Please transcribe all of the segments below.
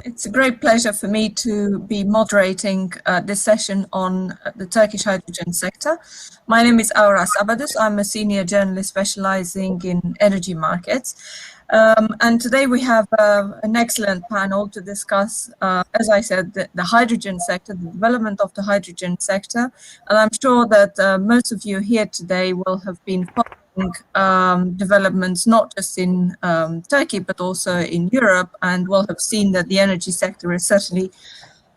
It's a great pleasure for me to be moderating this session on the Turkish hydrogen sector. My name is Auras Abadus. I'm a senior journalist specializing in energy markets. And today we have an excellent panel to discuss, as I said, the hydrogen sector, the development of the hydrogen sector. And I'm sure that most of you here today will have been following developments not just in Turkey, but also in Europe, and will have seen that the energy sector is certainly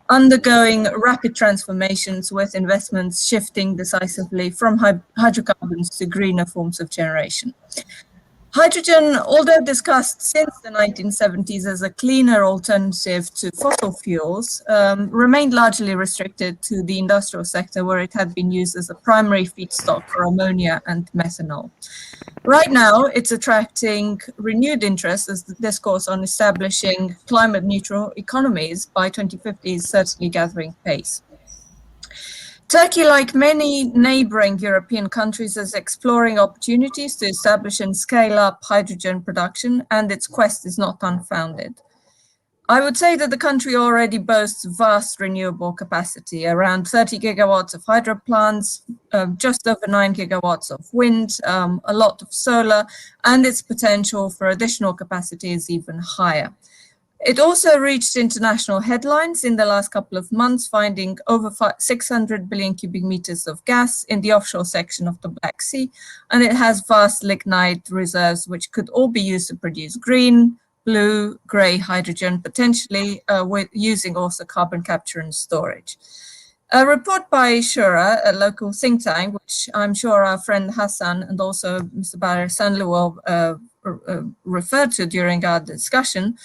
undergoing rapid transformations, with investments shifting decisively from hydrocarbons to greener forms of generation. Hydrogen, although discussed since the 1970s as a cleaner alternative to fossil fuels, remained largely restricted to the industrial sector, where it had been used as a primary feedstock for ammonia and methanol. Right now, it's attracting renewed interest as the discourse on establishing climate neutral economies by 2050 is certainly gathering pace. Turkey, like many neighboring European countries, is exploring opportunities to establish and scale up hydrogen production, and its quest is not unfounded. I would say that the country already boasts vast renewable capacity, around 30 gigawatts of hydro plants, just over 9 gigawatts of wind, a lot of solar, and its potential for additional capacity is even higher. It also reached international headlines in the last couple of months, finding over 600 billion cubic meters of gas in the offshore section of the Black Sea, and it has vast lignite reserves which could all be used to produce green, blue, grey hydrogen, potentially with using also carbon capture and storage. A report by Shura, a local think tank, which I'm sure our friend Hassan and also Mr. Barer Sanlu will refer to during our discussion,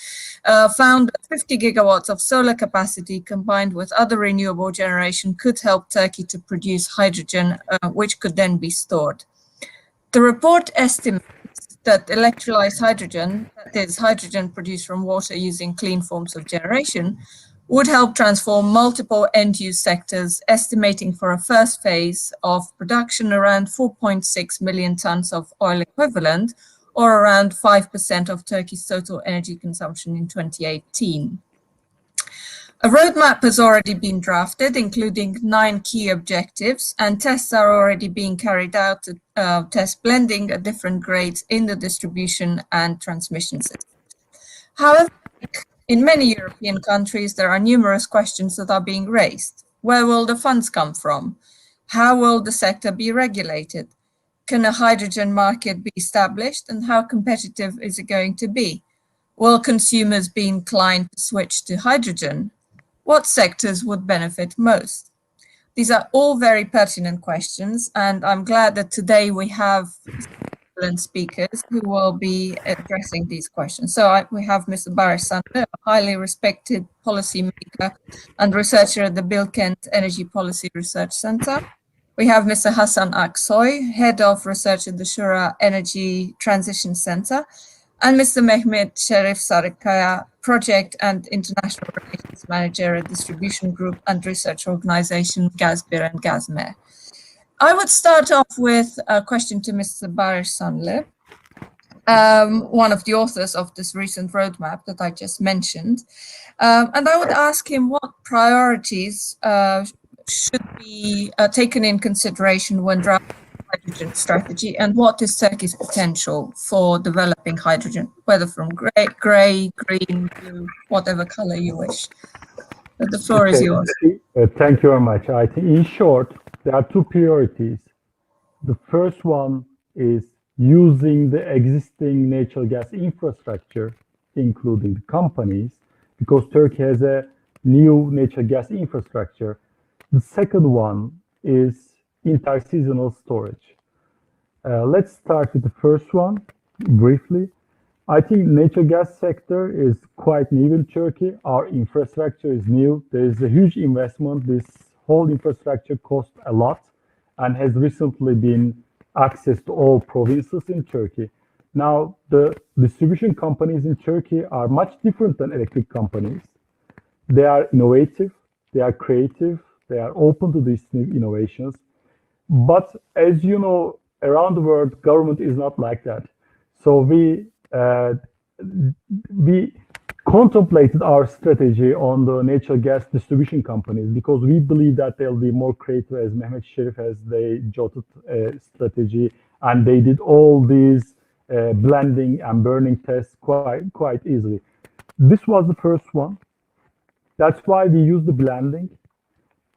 found that 50 gigawatts of solar capacity combined with other renewable generation could help Turkey to produce hydrogen, which could then be stored. The report estimates that electrolyzed hydrogen, that is hydrogen produced from water using clean forms of generation, would help transform multiple end-use sectors, estimating for a first phase of production around 4.6 million tons of oil equivalent, or around 5% of Turkey's total energy consumption in 2018. A roadmap has already been drafted, including 9 key objectives, and tests are already being carried out to test blending at different grades in the distribution and transmission system. However, in many European countries, there are numerous questions that are being raised. Where will the funds come from? How will the sector be regulated? Can a hydrogen market be established, and how competitive is it going to be? Will consumers be inclined to switch to hydrogen? What sectors would benefit most? These are all very pertinent questions, and I'm glad that today we have excellent speakers who will be addressing these questions. So we have Mr. Barer Sanlu, a highly respected policymaker and researcher at the Bilkent Energy Policy Research Center. We have Mr. Hasan Aksoy, Head of Research at the Shura Energy Transition Center, and Mr. Mehmet Sherif Sarıkaya, Project and International Relations Manager at Distribution Group and Research Organization Gazbir and Gazmer. I would start off with a question to Mr. Barer Sanlu, one of the authors of this recent roadmap that I just mentioned. And I would ask him what priorities should be taken in consideration when drafting hydrogen strategy, and what is Turkey's potential for developing hydrogen, whether from grey, green, blue, whatever color you wish. The floor is yours. Thank you very much. I think in short, there are 2 priorities. The first one is using the existing natural gas infrastructure, including the companies, because Turkey has a new natural gas infrastructure. The second one is interseasonal storage. Let's start with the first one briefly. I think natural gas sector is quite new in Turkey. Our infrastructure is new. There is a huge investment. This whole infrastructure costs a lot and has recently been accessed to all provinces in Turkey. Now, the distribution companies in Turkey are much different than electric companies. They are innovative, they are creative, they are open to these new innovations. But as you know, around the world, government is not like that. So we contemplated our strategy on the natural gas distribution companies because we believe that they'll be more creative, as Mehmet Sherif has they jotted a strategy and they did all these blending and burning tests quite easily. This was the first one. That's why we use the blending,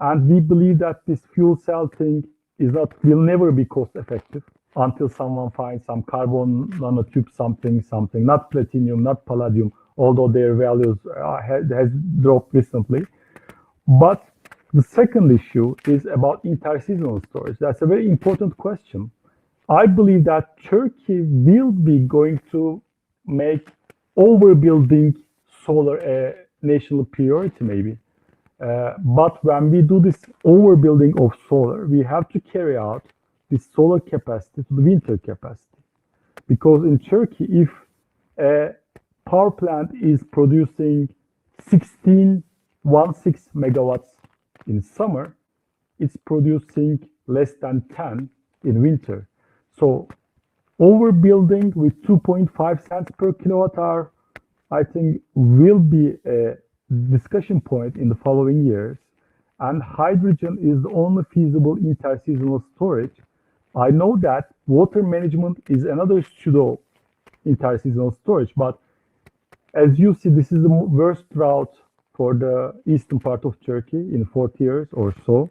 and we believe that this fuel cell thing will never be cost effective until someone finds some carbon nanotube something, not platinum, not palladium, although their values has dropped recently. But the second issue is about interseasonal storage. That's a very important question. I believe that Turkey will be going to make overbuilding solar a national priority maybe. But when we do this overbuilding of solar, we have to carry out this solar capacity to the winter capacity. Because in Turkey, if a power plant is producing 16 megawatts in summer, it's producing less than 10 in winter. So overbuilding with 2.5 cents per kilowatt hour, I think will be a discussion point in the following years. And hydrogen is the only feasible interseasonal storage. I know that water management is another pseudo interseasonal storage, but as you see, this is the worst drought for the eastern part of Turkey in 40 years or so.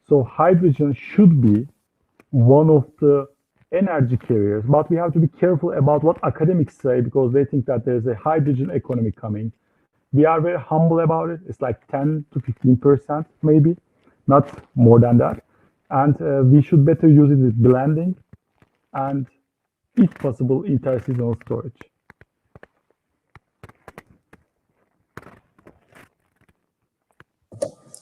So hydrogen should be one of the energy carriers, but we have to be careful about what academics say because they think that there's a hydrogen economy coming. We are very humble about it. It's like 10 to 15% maybe, not more than that. And we should better use it with blending and, if possible, interseasonal storage.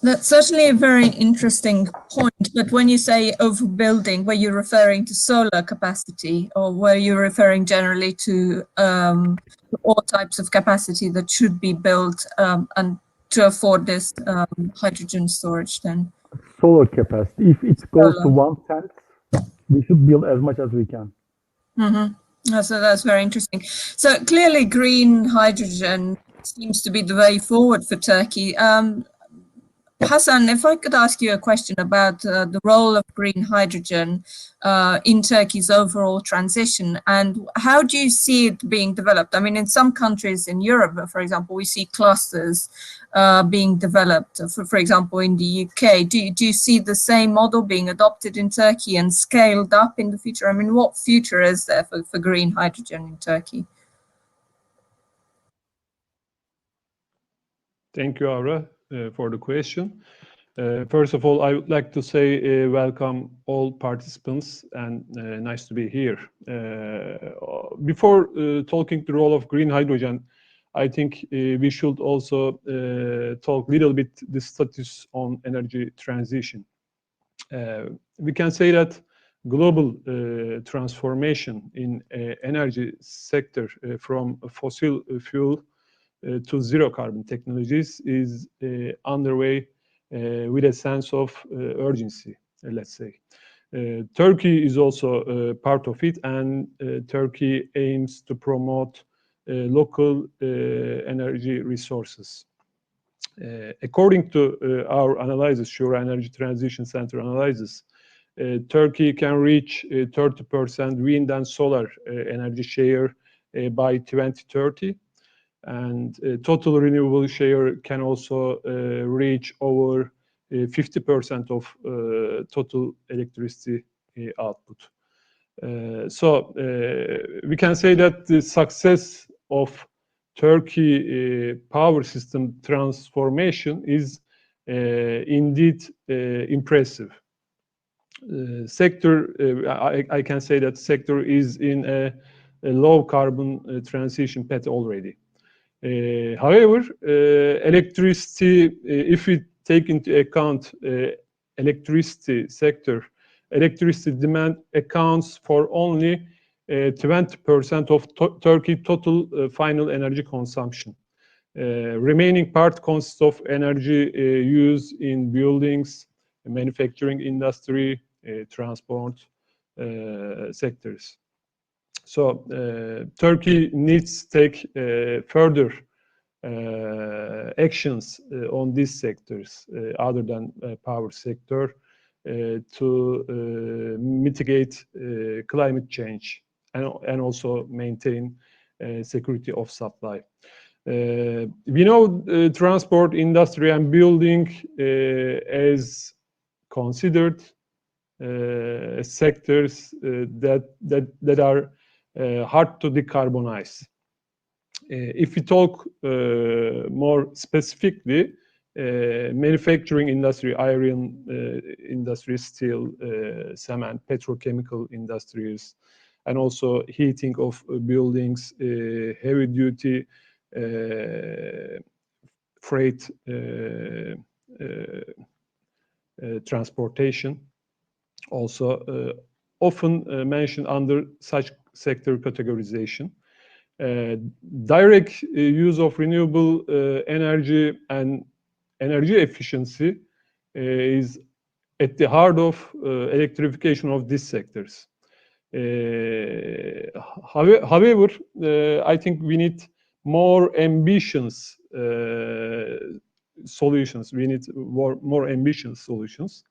That's certainly a very interesting point, but when you say overbuilding, were you referring to solar capacity or were you referring generally to all types of capacity that should be built and to afford this hydrogen storage then? Solar capacity. If it goes to 1 cent, we should build as much as we can. Mm-hmm. So that's very interesting. So clearly green hydrogen seems to be the way forward for Turkey. Hassan, if I could ask you a question about the role of green hydrogen in Turkey's overall transition, and how do you see it being developed? I mean, in some countries in Europe, for example, we see clusters being developed, for example, in the UK. Do you see the same model being adopted in Turkey and scaled up in the future? I mean, what future is there for green hydrogen in Turkey? Thank you, Aura, for the question. First of all, I would like to say welcome all participants and nice to be here. Before talking the role of green hydrogen, I think we should also talk a little bit the status on energy transition. We can say that global transformation in energy sector from fossil fuel to zero carbon technologies is underway with a sense of urgency, let's say. Turkey is also part of it, and Turkey aims to promote local energy resources. According to our analysis, Shura Energy Transition Center analysis, Turkey can reach 30% wind and solar energy share by 2030. And total renewable share can also reach over 50% of total electricity output. So we can say that the success of Turkey power system transformation is indeed impressive. Sector, I can say that sector is in a low carbon transition path already. However, electricity, if we take into account electricity sector, electricity demand accounts for only 20% of Turkey total final energy consumption. Remaining part consists of energy used in buildings, manufacturing industry, transport sectors. So Turkey needs to take further actions on these sectors other than power sector to mitigate climate change and also maintain security of supply. We know transport industry and building as considered sectors that are hard to decarbonize. If we talk more specifically, manufacturing industry, iron industry, steel, cement, petrochemical industries, and also heating of buildings, heavy duty freight transportation, also often mentioned under such sector categorization. Direct use of renewable energy and energy efficiency is at the heart of electrification of these sectors. However, I think we need more ambitious solutions. We need more ambitious solutions.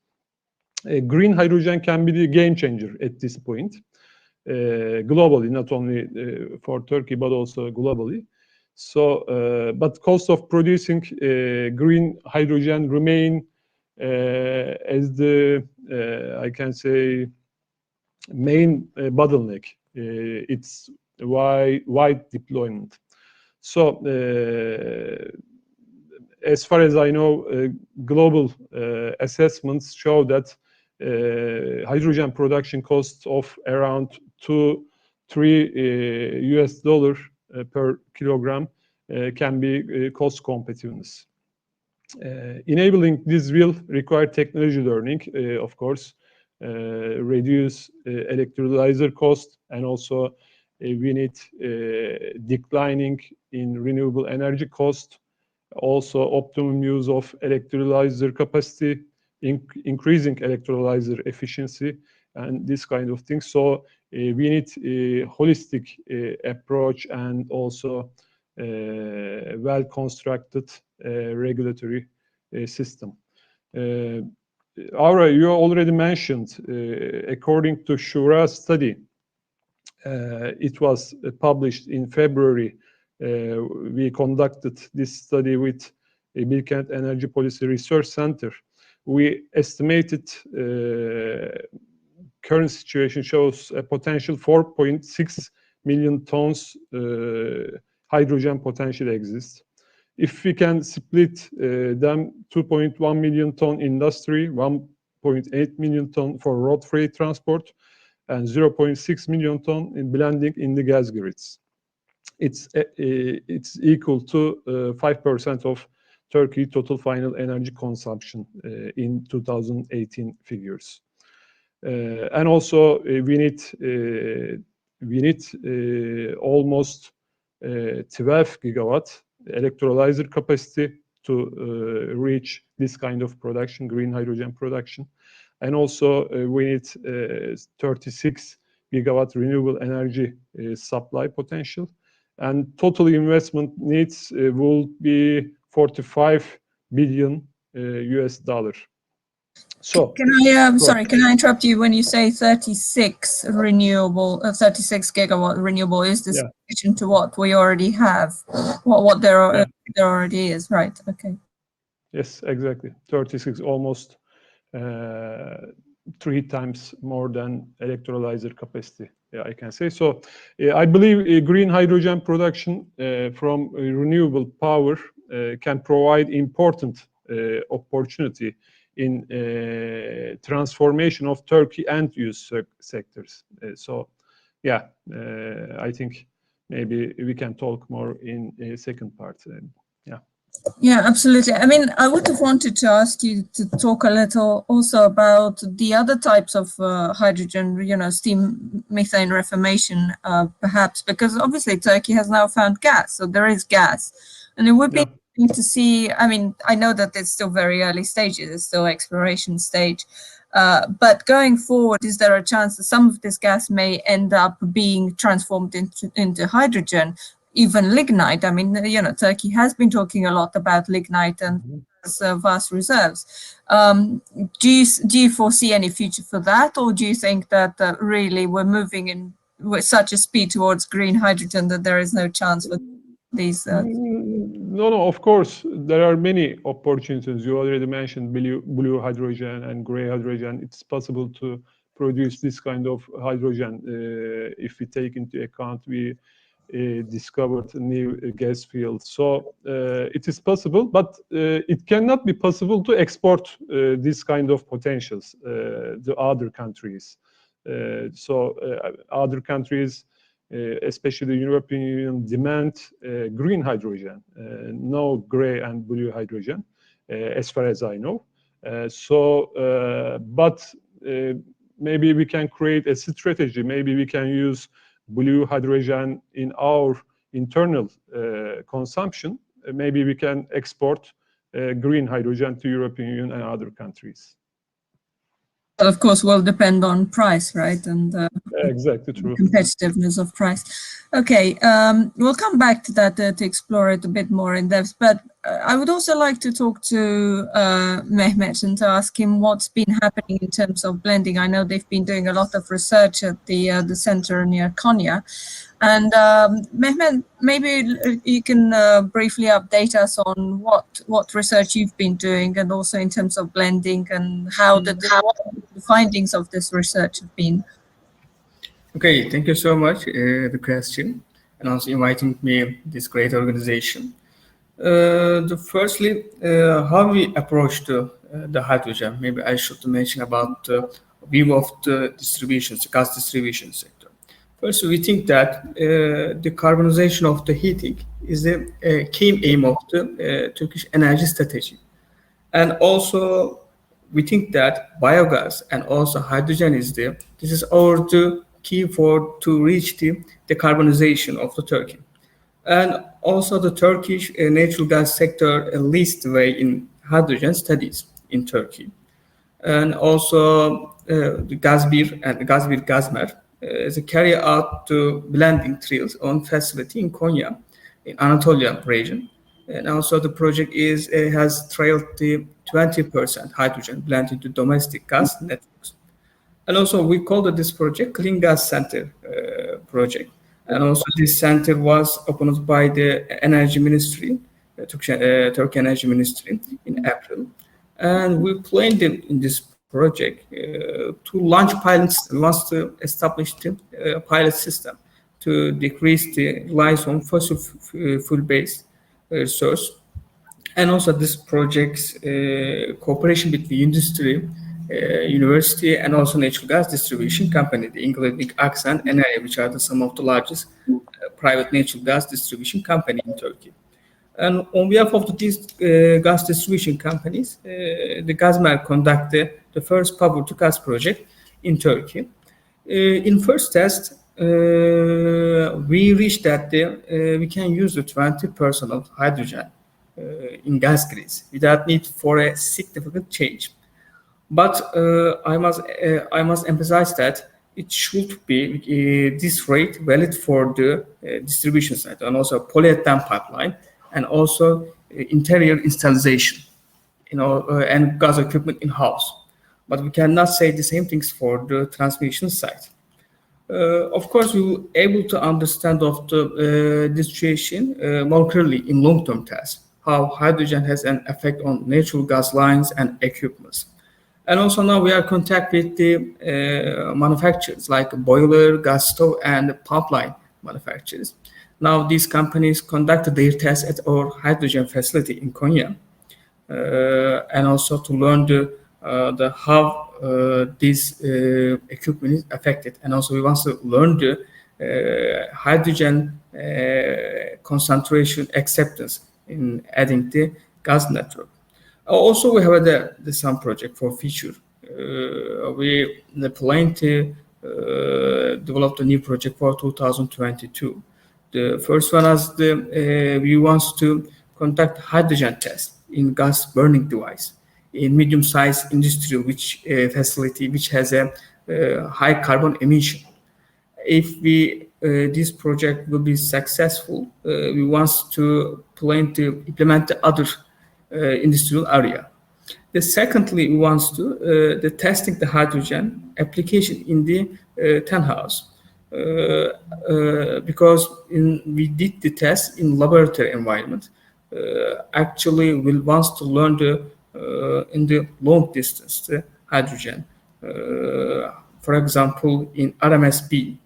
Green hydrogen can be the game changer at this point, globally, not only for Turkey, but also globally. So, but cost of producing green hydrogen remain as the, I can say, main bottleneck. It's wide deployment. So, as far as I know, global assessments show that hydrogen production costs of around $2-3 US per kilogram can be cost competitiveness. Enabling this will require technology learning, of course, reduce electrolyzer cost, and also we need declining in renewable energy cost, also optimum use of electrolyzer capacity, increasing electrolyzer efficiency, and this kind of thing. So we need a holistic approach and also well-constructed regulatory system. Aura, you already mentioned, according to Shura study, it was published in February. We conducted this study with Bilkent Energy Policy Research Center. We estimated current situation shows a potential 4.6 million tons hydrogen potential exists. If we can split them, 2.1 million ton industry, 1.8 million ton for road freight transport, and 0.6 million ton in blending in the gas grids. It's equal to 5% of Turkey total final energy consumption in 2018 figures. And also we need almost 12 gigawatt electrolyzer capacity to reach this kind of production, green hydrogen production. And also we need 36 gigawatt renewable energy supply potential. And total investment needs will be 45 billion US dollars. So can I sorry, can I interrupt you? When you say 36 gigawatt renewable, is this in addition to what we already have? What there already is, right? Okay. Yes, exactly. 36, almost 3 times more than electrolyzer capacity. Yeah, I can say so. I believe green hydrogen production from renewable power can provide important opportunity in transformation of Turkey end-use sectors. So, yeah, I think maybe we can talk more in a second part. Yeah. Yeah, absolutely. I mean, I would have wanted to ask you to talk a little also about the other types of hydrogen, you know, steam methane reformation, perhaps, because obviously Turkey has now found gas, so there is gas. And it would be interesting to see, I mean, I know that it's still very early stages, it's still exploration stage, but going forward, is there a chance that some of this gas may end up being transformed into hydrogen? even lignite. I mean, you know, Turkey has been talking a lot about lignite and has vast reserves. Do you foresee any future for that, or do you think that really we're moving in with such a speed towards green hydrogen that there is no chance for these? No, of course, there are many opportunities. You already mentioned blue hydrogen and gray hydrogen. It's possible to produce this kind of hydrogen if we take into account we discovered new gas fields. So it is possible, but it cannot be possible to export this kind of potentials to other countries. Other countries, especially the European Union, demand green hydrogen, no gray and blue hydrogen, as far as I know. But maybe we can create a strategy. Maybe we can use blue hydrogen in our internal consumption. Maybe we can export green hydrogen to European Union and other countries. Well, of course, will depend on price, right? And exactly true. Competitiveness of price. Okay, we'll come back to that to explore it a bit more in depth. But I would also like to talk to Mehmet and to ask him what's been happening in terms of blending. I know they've been doing a lot of research at the center near Konya. And Mehmet, maybe you can briefly update us on what research you've been doing, and also in terms of blending, and how the findings of this research have been. Okay, thank you so much for the question, and also inviting me this great organization. Firstly, how we approach the hydrogen. Maybe I should mention about the view of the distributions, gas distribution sector. First, we think that the carbonization of the heating is the key aim of the Turkish energy strategy. And also, we think that biogas and also hydrogen this is our key to reach the decarbonization of the Turkey. And also the Turkish natural gas sector leads the way in hydrogen studies in Turkey. And also the Gazbir and Gazbir Gazmer is carry out the blending trials on facility in Konya, in Anatolia region. And also the project has trialed the 20% hydrogen blend into domestic gas networks. And also we called this project Clean Gas Center project. And also this center was opened by the Energy Ministry, Turkey Energy Ministry in April. And we planned in this project to launch pilots, to establish the pilot system to decrease the reliance on fossil fuel-based source. And also this project's cooperation between industry, university, and also natural gas distribution company, including Aksa and Enerji, which are some of the largest private natural gas distribution company in Turkey. And on behalf of these gas distribution companies, the Gazmer conducted the first power to gas project in Turkey. In first test, we reached that we can use the 20% of hydrogen in gas grids without need for a significant change. But I must emphasize that it should be this rate valid for the distribution side, and also polyethylene pipeline, and also interior installation, and gas equipment in-house. But we cannot say the same things for the transmission side. Of course, we will able to understand of the situation more clearly in long-term tests, how hydrogen has an effect on natural gas lines and equipments. And also now we are in contact with the manufacturers like boiler, gas stove, and pump line manufacturers. Now these companies conducted their tests at our hydrogen facility in Konya, and also to learn how this equipment is affected. And also we want to learn the hydrogen concentration acceptance in adding the gas network. Also, we have some project for future. We plan to develop a new project for 2022. The first one is we want to conduct hydrogen test in gas burning device in medium-sized industrial facility which has a high carbon emission. if this project will be successful, we want to plan to implement the other industrial area. Secondly, we want to the testing the hydrogen application in the TEN house. Because we did the test in laboratory environment, actually we want to learn in the long distance the hydrogen. For example, in RMSB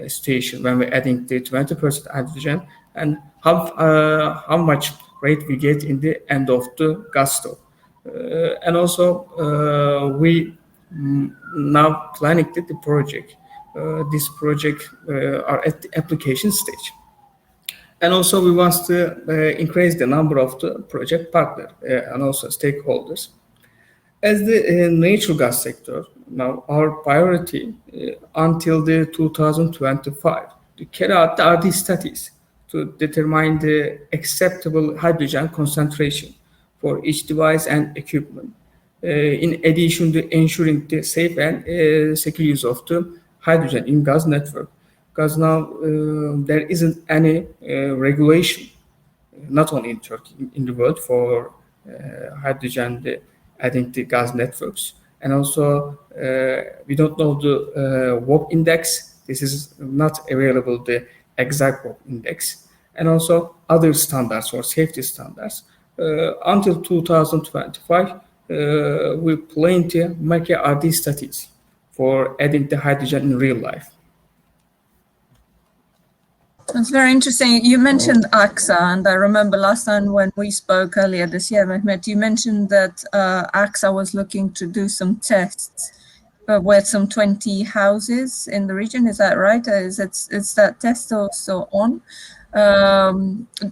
station, when we're adding the 20% hydrogen, and how much rate we get in the end of the gas stove. And also we now planning the project. This project are at the application stage. And also we want to increase the number of the project partners and also stakeholders. As the natural gas sector, now our priority until the 2025 to carry out the RD studies to determine the acceptable hydrogen concentration for each device and equipment. In addition to ensuring the safe and secure use of the hydrogen in gas network, because now there isn't any regulation, not only in Turkey, in the world for hydrogen adding the gas networks. And also we don't know the WOP index. This is not available, the exact WOP index. And also other standards or safety standards. Until 2025, we plan to make RD studies for adding the hydrogen in real life. That's very interesting. You mentioned AXA, and I remember last time when we spoke earlier this year, Mehmet, you mentioned that AXA was looking to do some tests with some 20 houses in the region. Is that right? Is that test also on?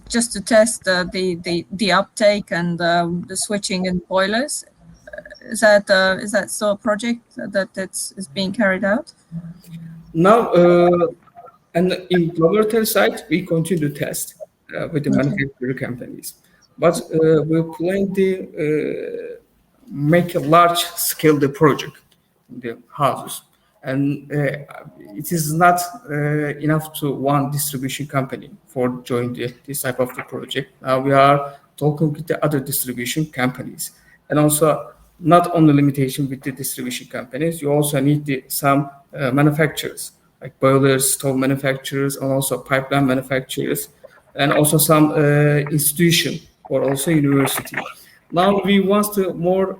Just to test the uptake and the switching in boilers. Is that still a project that is being carried out? Now, and in laboratory side, we continue to test with the manufacturer companies, but we plan to make a large scale the project in the houses, and it is not enough to one distribution company for join this type of the project. Now we are talking with the other distribution companies, and also not only limitation with the distribution companies, you also need some manufacturers like boilers, stove manufacturers, and also pipeline manufacturers, and also some institution or also university. Now we want to more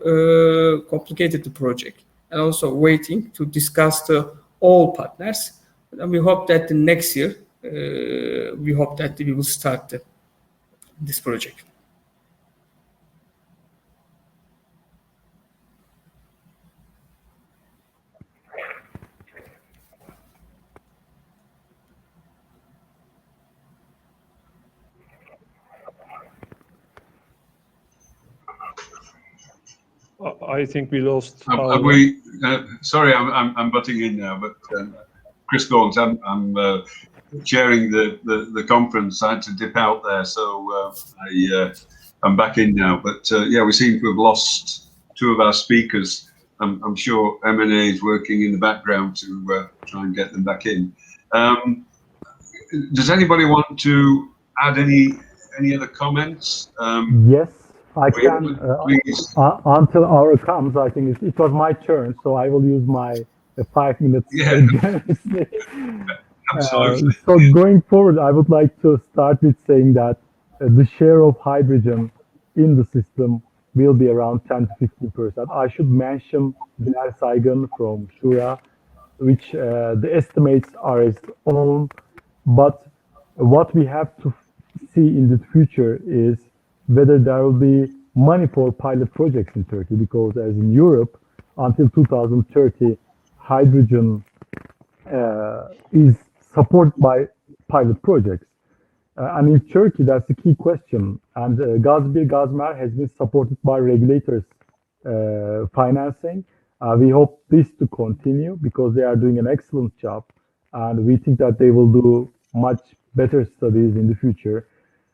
complicated the project, and also waiting to discuss the all partners. And we hope that the next year, we hope that we will start this project. I think we lost. Sorry, I'm butting in now, but Chris Gaunt, I'm chairing the conference. I had to dip out there, so I'm back in now. But yeah, we seem to have lost two of our speakers. I'm sure M&A is working in the background to try and get them back in. Does anybody want to add any other comments? Yes. I can, until hour comes, I think it was my turn, so I will use my 5 minutes. Yeah. Absolutely. So going forward, I would like to start with saying that the share of hydrogen in the system will be around 10 to 15%. I should mention Bilal Saygun from Shura, which the estimates are its own, but what we have to see in the future is whether there will be money for pilot projects in Turkey, because as in Europe, until 2030, hydrogen is supported by pilot projects. And in Turkey, that's the key question. And Gaz1, Gazmer has been supported by regulators financing. We hope this to continue because they are doing an excellent job. And we think that they will do much better studies in the future.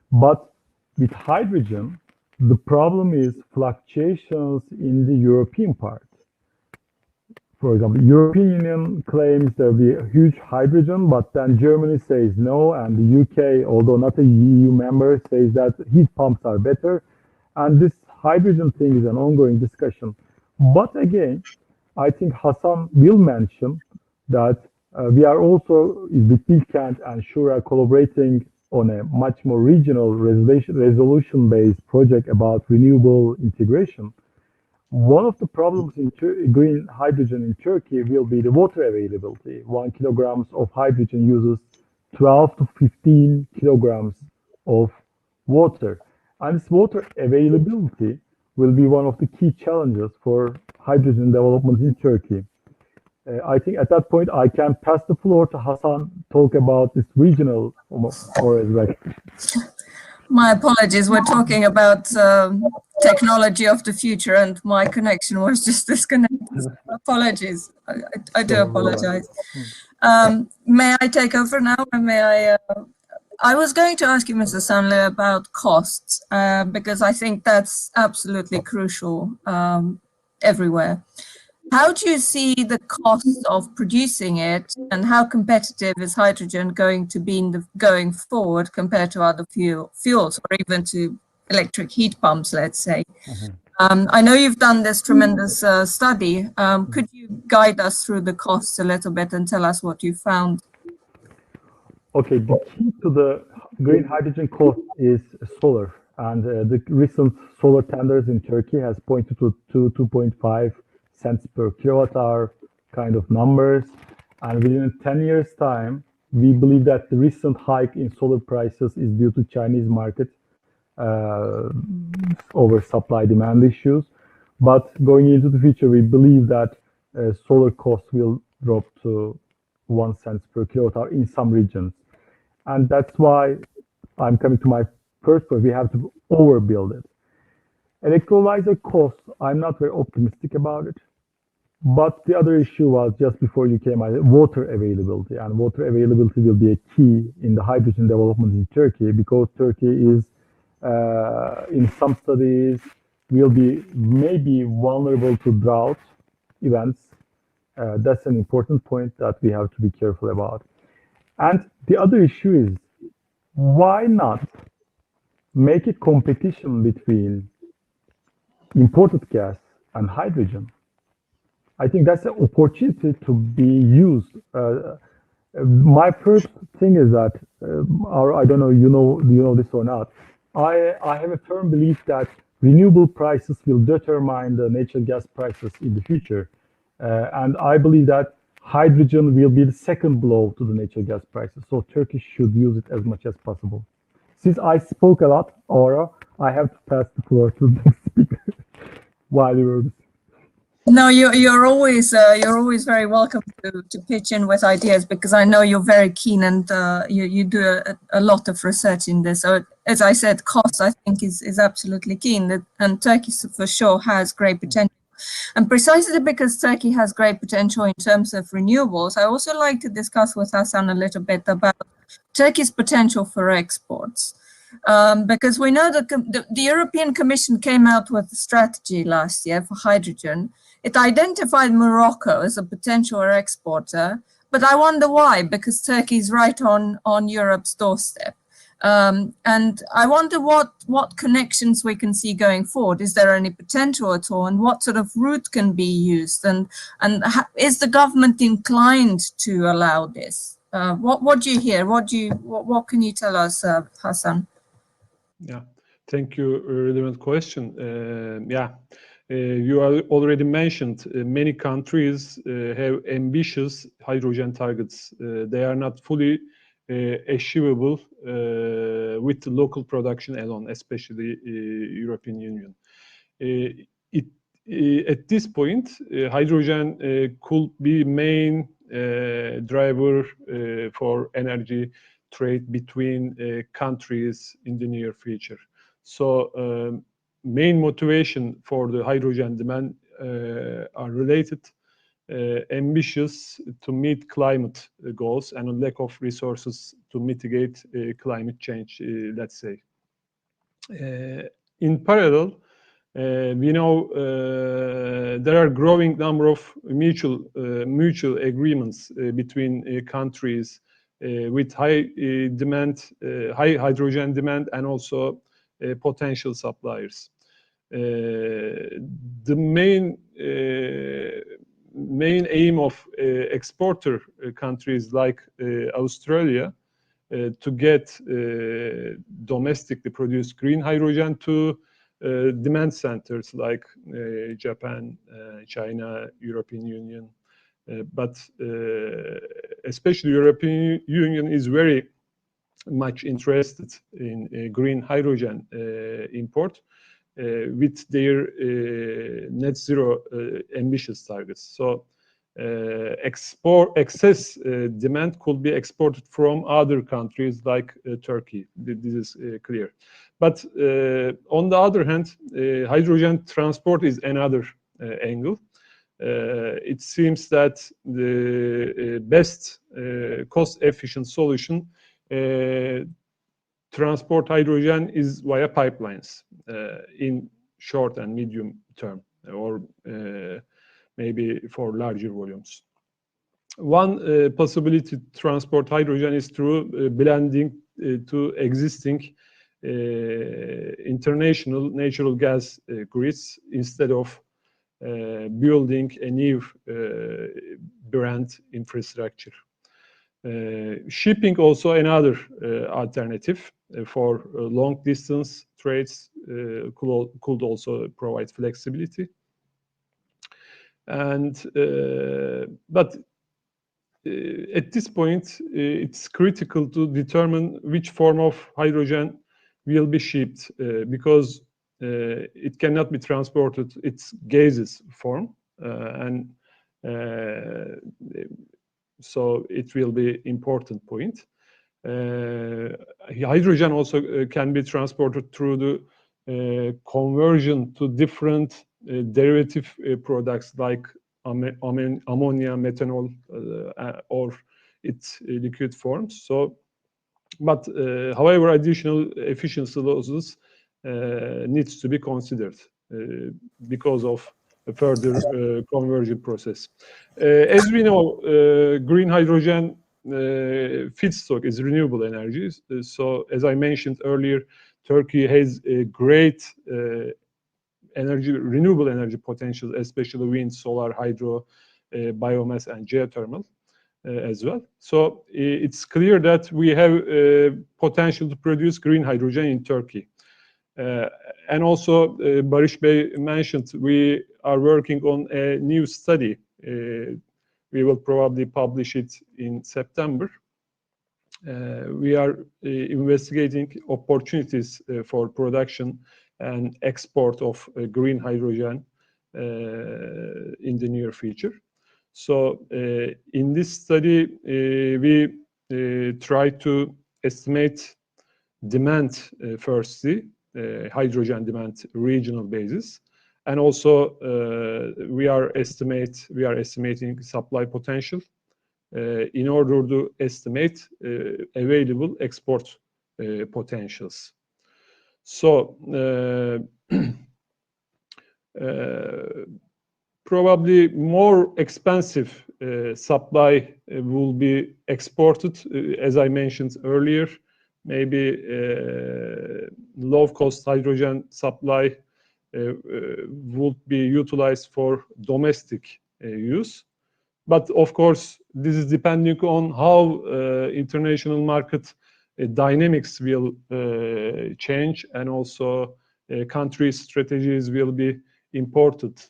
But with hydrogen, the problem is fluctuations in the European part. for example, European Union claims there will be huge hydrogen, but then Germany says no, and the UK, although not a EU member, says that heat pumps are better. And this hydrogen thing is an ongoing discussion. But again, I think Hasan will mention that we are also, with Bilkent and Shura, collaborating on a much more regional resolution-based project about renewable integration. One of the problems in green hydrogen in Turkey will be the water availability. 1 kilogram of hydrogen uses 12 to 15 kilograms of water. And this water availability will be one of the key challenges for hydrogen development in Turkey. I think at that point, I can pass the floor to Hasan, talk about this regional or as well. My apologies. We're talking about technology of the future, and my connection was just disconnected. Apologies. I do apologize. May I take over now, or may I? I was going to ask you, Mr. Stanley, about costs, because I think that's absolutely crucial everywhere. How do you see the cost of producing it, and how competitive is hydrogen going to be going forward compared to other fuels, or even to electric heat pumps, let's say? I know you've done this tremendous study. Could you guide us through the costs a little bit and tell us what you found? Okay, the key to the green hydrogen cost is solar, and the recent solar tenders in Turkey has pointed to 2.5 cents per kilowatt hour kind of numbers, and within 10 years time we believe that the recent hike in solar prices is due to Chinese market over supply demand issues, but going into the future we believe that solar costs will drop to 1 cent per kilowatt hour in some regions, and that's why I'm coming to my first point. We have to overbuild it. Electrolyzer costs, I'm not very optimistic about it. But the other issue was, just before you came, water availability. And water availability will be a key in the hydrogen development in Turkey, because Turkey is, in some studies, will be maybe vulnerable to drought events. That's an important point that we have to be careful about. And the other issue is, why not make a competition between imported gas and hydrogen? I think that's an opportunity to be used. My first thing is that, I don't know, do you know this or not? I have a firm belief that renewable prices will determine the natural gas prices in the future. And I believe that hydrogen will be the second blow to the natural gas prices. So Turkey should use it as much as possible. Since I spoke a lot, Aura, I have to pass the floor to the next speaker while you were. No, you're always very welcome to pitch in with ideas, because I know you're very keen, and you do a lot of research in this. So as I said, cost I think is absolutely key, and Turkey for sure has great potential. And precisely because Turkey has great potential in terms of renewables, I also like to discuss with Hasan a little bit about Turkey's potential for exports. Because we know that the European Commission came out with a strategy last year for hydrogen. It identified Morocco as a potential exporter, but I wonder why, because Turkey is right on Europe's doorstep. And I wonder what connections we can see going forward. Is there any potential at all, and what sort of route can be used? And is the government inclined to allow this? What do you hear? What can you tell us, Hasan? Yeah, thank you. Relevant question. You already mentioned many countries have ambitious hydrogen targets. They are not fully achievable with the local production alone, especially European Union. At this point, hydrogen could be main driver for energy trade between countries in the near future. So main motivation for the hydrogen demand are related, ambitious to meet climate goals, and a lack of resources to mitigate climate change, let's say. In parallel, We know there are growing number of mutual agreements between countries with high hydrogen demand and also potential suppliers. The main aim of exporter countries like Australia to get domestically produced green hydrogen to demand centers like Japan, China, European Union. But especially European Union is very much interested in green hydrogen import with their net zero ambitious targets. So excess demand could be exported from other countries like Turkey. This is clear. But on the other hand, hydrogen transport is another angle. It seems that the best cost-efficient solution transport hydrogen is via pipelines in short and medium term, or maybe for larger volumes. One possibility to transport hydrogen is through blending to existing international natural gas grids instead of building a new brand infrastructure. Shipping also another alternative for long distance trades could also provide flexibility. And but at this point, it's critical to determine which form of hydrogen will be shipped because it cannot be transported its gaseous form, and so it will be important point. Hydrogen also can be transported through the conversion to different derivative products like ammonia, methanol, or its liquid forms. So, but however, additional efficiency losses needs to be considered because of a further conversion process. As we know, green hydrogen feedstock is renewable energy. So, as I mentioned earlier, Turkey has a great renewable energy potential, especially wind, solar, hydro, biomass, and geothermal as well. So it's clear that we have potential to produce green hydrogen in Turkey. And also, Barış Bey mentioned we are working on a new study. We will probably publish it in September. We are investigating opportunities for production and export of green hydrogen in the near future. So in this study, we try to estimate demand firstly, hydrogen demand regional basis, and also we are estimating supply potential in order to estimate available export potentials. So probably more expensive supply will be exported, as I mentioned earlier. Maybe low-cost hydrogen supply would be utilized for domestic use. But of course, this is depending on how international market dynamics will change, and also country strategies will be imported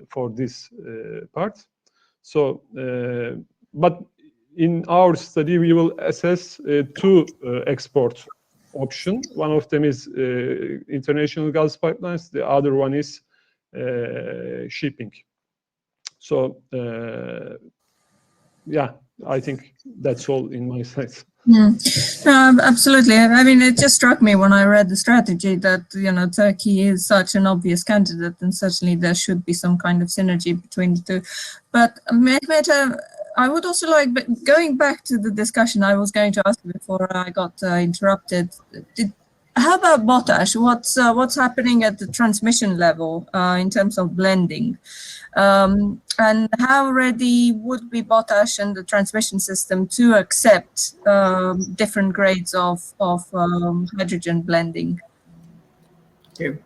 for this part. So, but in our study, we will assess two export options. One of them is international gas pipelines. The other one is shipping. So, yeah, I think that's all in my side. Absolutely. I mean, it just struck me when I read the strategy that, you know, Turkey is such an obvious candidate, and certainly there should be some kind of synergy between the two. But Mehmet, I would also like, going back to the discussion I was going to ask before I got interrupted, How about potash? What's happening at the transmission level in terms of blending? And how ready would be potash and the transmission system to accept different grades of hydrogen blending? Okay.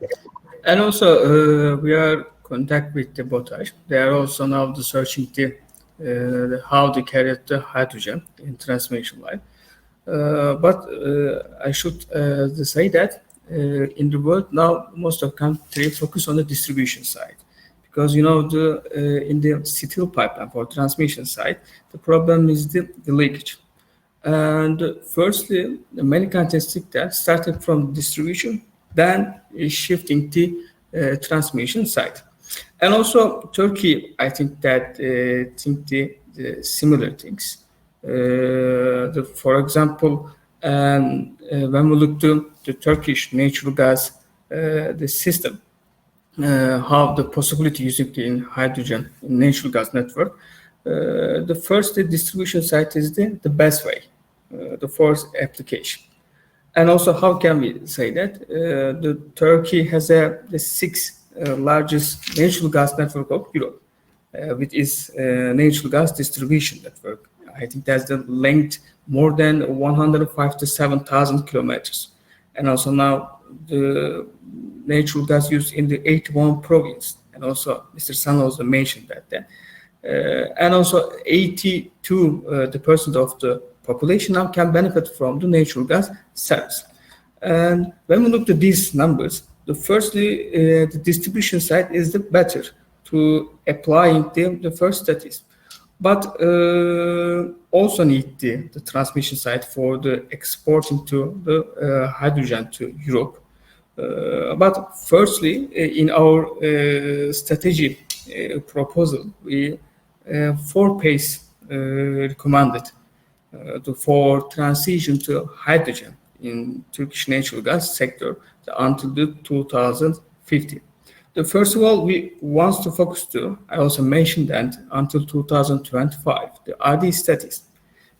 And also, we are contact with the potash. They are also now searching how they carry the hydrogen in transmission line. But I should say that in the world now, most of countries focus on the distribution side, because in the steel pipeline for transmission side, the problem is the leakage. And firstly, many countries think that starting from distribution, then shifting the transmission side. And also Turkey, I think that think the similar things. For example, when we look to the Turkish natural gas the system, how the possibility using the hydrogen in natural gas network, the first distribution site is the best way, the first application. And also, how can we say that the Turkey has the sixth largest natural gas network of Europe, with its natural gas distribution network. I think that's the length more than 157,000 kilometers. And also now the natural gas used in the 81 province. And also Mr. San also mentioned that. And also 82% of the population now can benefit from the natural gas service. And when we look at these numbers, firstly, the distribution side is the better to applying the first studies, but also need the transmission side for the exporting to the hydrogen to Europe. But firstly, in our strategy proposal, we 4 pace recommended for transition to hydrogen in Turkish natural gas sector until the 2050. First of all, we want to focus to, I also mentioned that until 2025, the RD studies,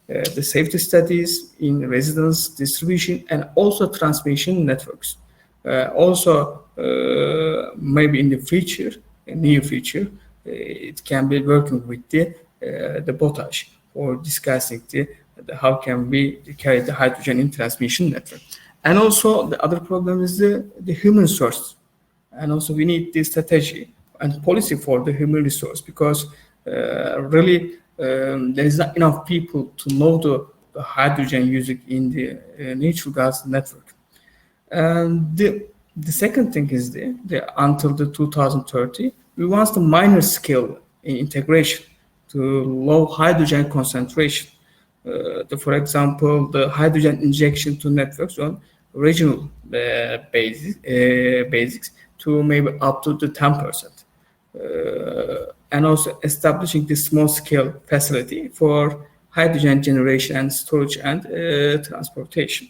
the safety studies in residence, distribution, and also transmission networks. Also, maybe in the future, near future, it can be working with the potash or discussing how can we carry the hydrogen in transmission network. And also the other problem is the human resource. And also we need this strategy and policy for the human resource, because really there is not enough people to know the hydrogen using in the natural gas network. And the second thing is until the 2030, we want the minor scale integration to low hydrogen concentration. For example, the hydrogen injection to networks on regional basics to maybe up to the 10%. And also establishing this small scale facility for hydrogen generation and storage and transportation.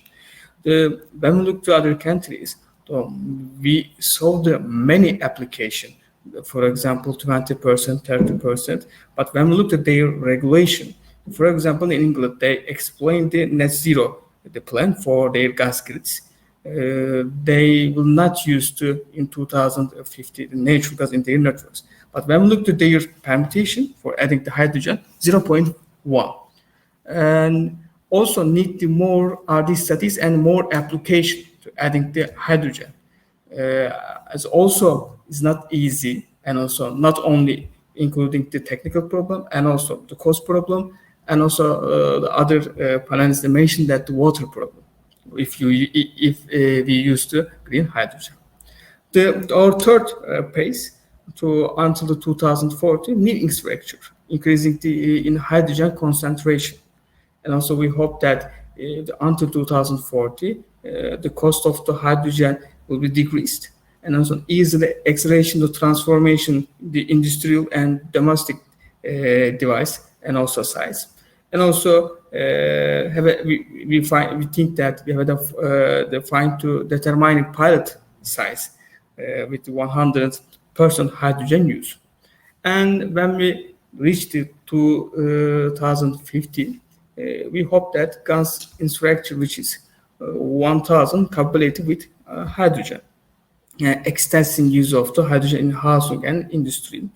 When we look to other countries, we saw the many applications, for example, 20%, 30%. But when we look at their regulation, for example, in England, they explained the net zero, the plan for their gas grids. They will not use in 2050 the natural gas in their networks. But when we look at their permutation for adding the hydrogen, 0.1. And also need the more RD studies and more application to adding the hydrogen. As also is not easy, and also not only including the technical problem and also the cost problem, and also the other panelists mentioned that the water problem, if we use the green hydrogen. Our third pace until the 2040 new infrastructure, increasing in hydrogen concentration. And also we hope that until 2040, the cost of the hydrogen will be decreased, and also easily acceleration the transformation, the industrial and domestic device and also size. And also we think that we have defined to determine pilot size with 100% hydrogen use. And when we reach the 2050, we hope that gas infrastructure, which is 1,000 capability with hydrogen. Extensive use of the hydrogen in housing and industry,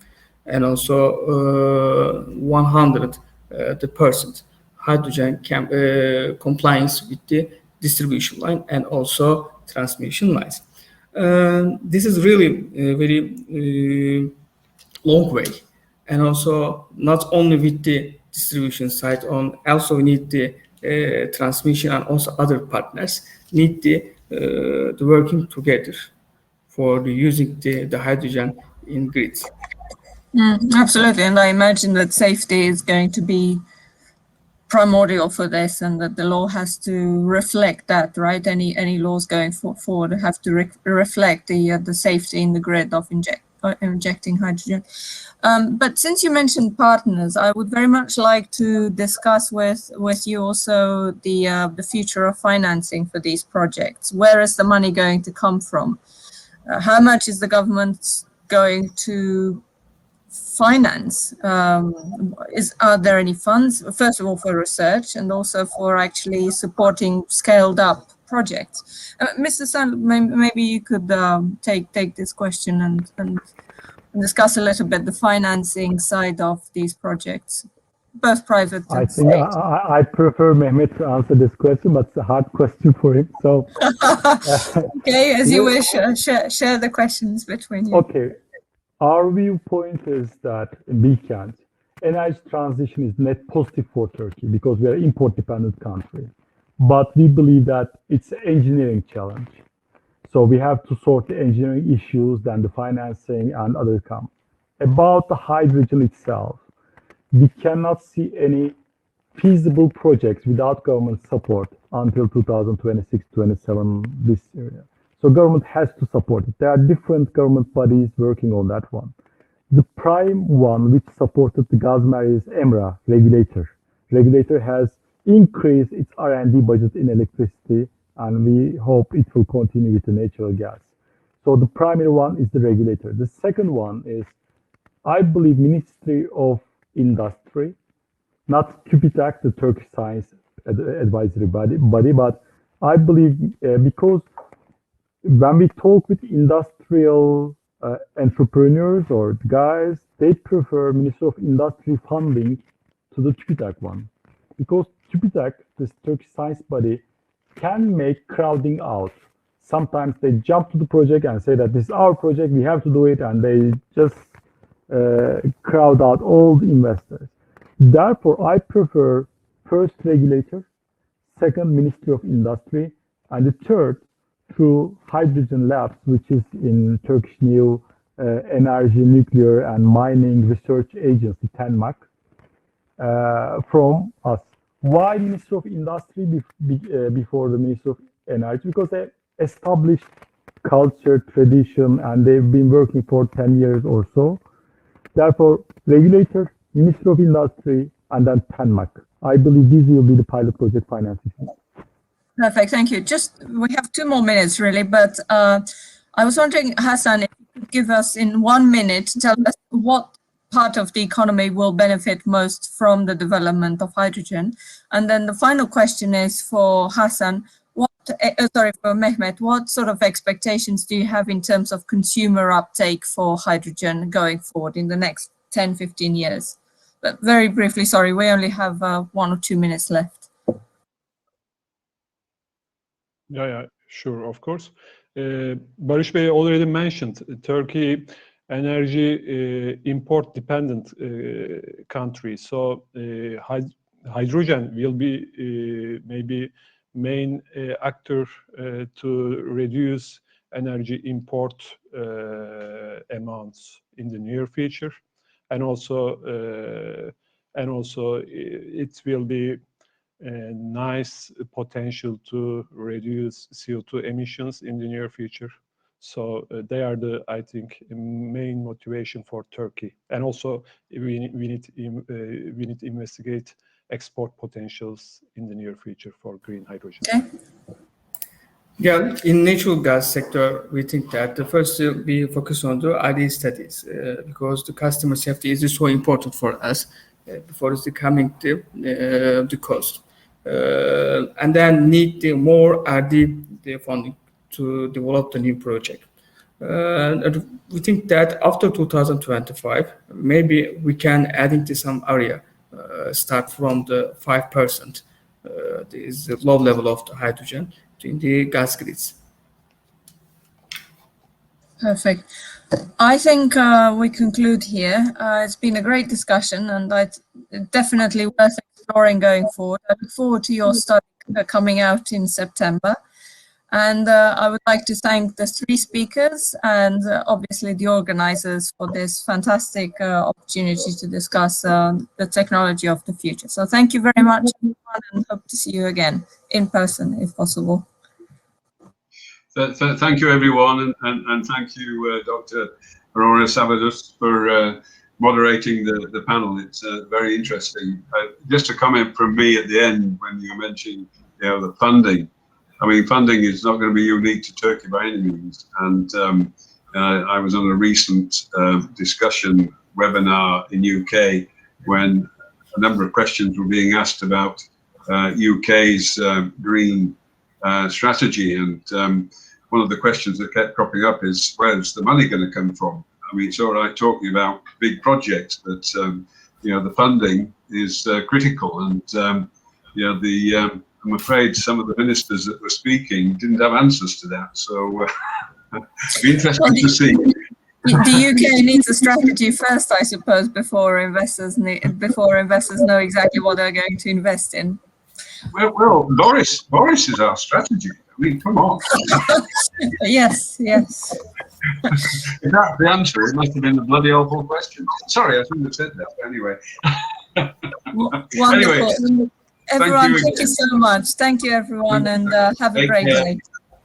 and also 100% hydrogen compliance with the distribution line and also transmission lines. This is really a very long way, and also not only with the distribution side, also we need the transmission, and also other partners need the working together for the using the hydrogen in grids. Absolutely, and I imagine that safety is going to be primordial for this, and that the law has to reflect that, right? Any laws going forward have to reflect the safety in the grid of injecting hydrogen. But since you mentioned partners, I would very much like to discuss with you also the future of financing for these projects. Where is the money going to come from? How much is the government going to finance? Are there any funds, first of all, for research and also for actually supporting scaled up projects? Mr. Sand, maybe you could take this question and discuss a little bit the financing side of these projects, both private and I think state. I prefer Mehmet to answer this question, but it's a hard question for him. So, okay, as you wish, share the questions between you. Okay. Our viewpoint is that we can't. Energy transition is net positive for Turkey because we are an import-dependent country. But we believe that it's an engineering challenge. So we have to sort the engineering issues, then the financing and other come. About the hydrogen itself, we cannot see any feasible projects without government support until 2026-27 this area. So government has to support it. There are different government bodies working on that one. The prime one which supported the Gazmer is EMRA, regulator. Regulator has increased its R&D budget in electricity, and we hope it will continue with the natural gas. So the primary one is the regulator. The second one is, I believe, Ministry of Industry, not TÜBİTAK, the Turkish Science Advisory body, but I believe because when we talk with industrial entrepreneurs or guys, they prefer Ministry of Industry funding to the TÜBİTAK one. Because TÜBİTAK, this Turkish science body, can make crowding out. Sometimes they jump to the project and say that this is our project, we have to do it, and they just crowd out all the investors. Therefore, I prefer first regulator, second Ministry of Industry, and the third through Hydrogen Labs, which is in Turkish New Energy, Nuclear and Mining Research Agency, TENMAK, from us. Why Ministry of Industry before the Ministry of Energy? Because they established culture, tradition, and they've been working for 10 years or so. Therefore, regulator, Ministry of Industry, and then TENMAK. I believe these will be the pilot project financing. Perfect, thank you. We have 2 more minutes really, but I was wondering, Hassan, if you could give us in 1 minute, tell us what part of the economy will benefit most from the development of hydrogen. And then the final question is for Hassan, for Mehmet, what sort of expectations do you have in terms of consumer uptake for hydrogen going forward in the next 10, 15 years? But very briefly, sorry, we only have 1 or 2 minutes left. Yeah, sure, of course. Barış Bey already mentioned Turkey energy import dependent country. So hydrogen will be maybe main actor to reduce energy import amounts in the near future, and also it will be a nice potential to reduce CO2 emissions in the near future. So they are I think, main motivation for Turkey. And also we need to investigate export potentials in the near future for green hydrogen. Okay. Yeah, in natural gas sector, we think that the first we focus on the RD studies because the customer safety is so important for us before it's coming to the cost. and then need the more RD funding to develop the new project. And we think that after 2025, maybe we can add into some area, start from the 5%, is the low level of the hydrogen in the gas grids. Perfect. I think we conclude here. It's been a great discussion, and it's definitely worth exploring going forward. I look forward to your study coming out in September. And I would like to thank the 3 speakers and obviously the organizers for this fantastic opportunity to discuss the technology of the future. So thank you very much, everyone, and hope to see you again in person if possible. Thank you, everyone, and thank you, Dr. Aurora Sabados, for moderating the panel. It's very interesting. Just a comment from me at the end when you mentioned, the funding. I mean, funding is not going to be unique to Turkey by any means. And I was on a recent discussion webinar in UK when a number of questions were being asked about UK's green strategy. And one of the questions that kept cropping up is, where's the money going to come from? I mean, it's all right talking about big projects, but the funding is critical. And I'm afraid some of the ministers that were speaking didn't have answers to that. So it'd be interesting to see. The UK needs a strategy first, I suppose, before investors know exactly what they're going to invest in. Well, Boris is our strategy. I mean, come on. Yes. If that's the answer, it must have been a bloody awful question. Sorry, I shouldn't have said that. Anyway. Wonderful. Anyway, everyone, thank you so much. Thank you, everyone, and have a great day.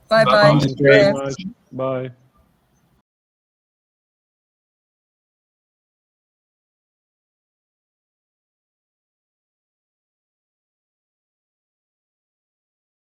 Bye-bye. Thank you very much. Bye.